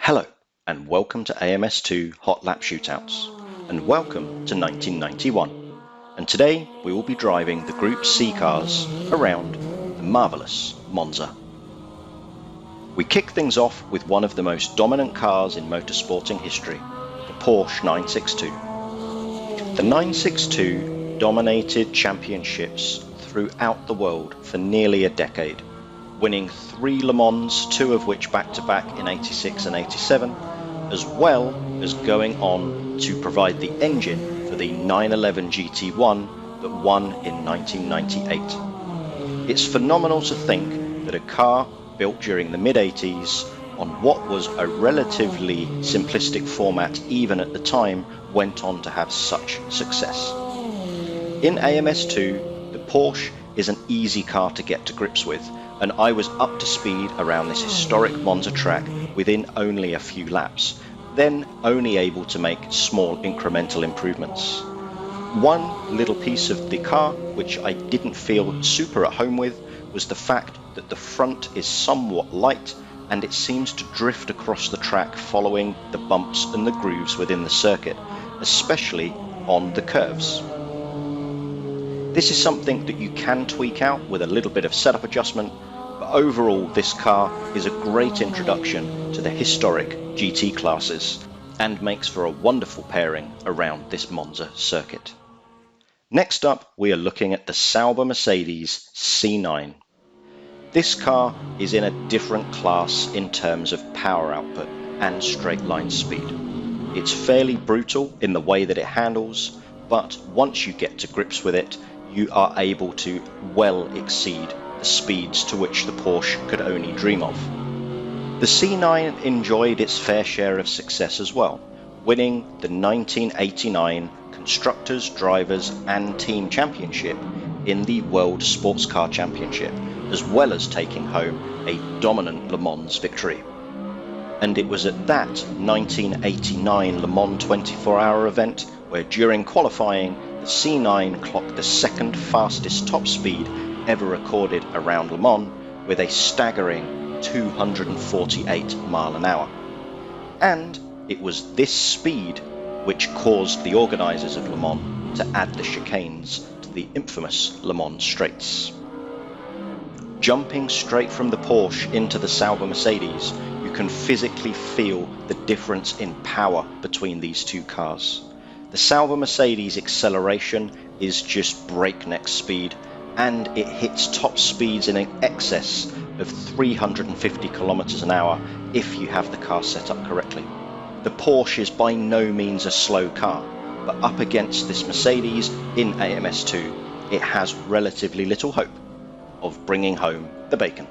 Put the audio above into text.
Hello and welcome to AMS2 Hot Lap Shootouts, and welcome to 1991. And today we will be driving the Group C cars around the marvellous Monza. We kick things off with one of the most dominant cars in motorsporting history, the Porsche 962. The 962 dominated championships throughout the world for nearly a decade, winning 3 Le Mans, 2 of which back-to-back in 86 and 87, as well as going on to provide the engine for the 911 GT1 that won in 1998. It's phenomenal to think that a car built during the mid-80s on what was a relatively simplistic format even at the time went on to have such success. In AMS2, the Porsche is an easy car to get to grips with, and I was up to speed around this historic Monza track within only a few laps, then only able to make small incremental improvements. One little piece of the car which I didn't feel super at home with was the fact that the front is somewhat light and it seems to drift across the track following the bumps and the grooves within the circuit, especially on the curves. This is something that you can tweak out with a little bit of setup adjustment, but overall this car is a great introduction to the historic GT classes and makes for a wonderful pairing around this Monza circuit. Next up, we are looking at the Sauber Mercedes C9. This car is in a different class in terms of power output and straight line speed. It's fairly brutal in the way that it handles, but once you get to grips with it, you are able to well exceed the speeds to which the Porsche could only dream of. The C9 enjoyed its fair share of success as well, winning the 1989 Constructors, Drivers and Team Championship in the World Sports Car Championship, as well as taking home a dominant Le Mans victory. And it was at that 1989 Le Mans 24-hour event where during qualifying the C9 clocked the second fastest top speed ever recorded around Le Mans with a staggering 248 mile an hour. And it was this speed which caused the organisers of Le Mans to add the chicanes to the infamous Le Mans straights. Jumping straight from the Porsche into the Sauber Mercedes, you can physically feel the difference in power between these two cars. The Sauber Mercedes acceleration is just breakneck speed, and it hits top speeds in excess of 350 kilometers an hour if you have the car set up correctly. The Porsche is by no means a slow car, but up against this Mercedes in AMS2, it has relatively little hope of bringing home the bacon.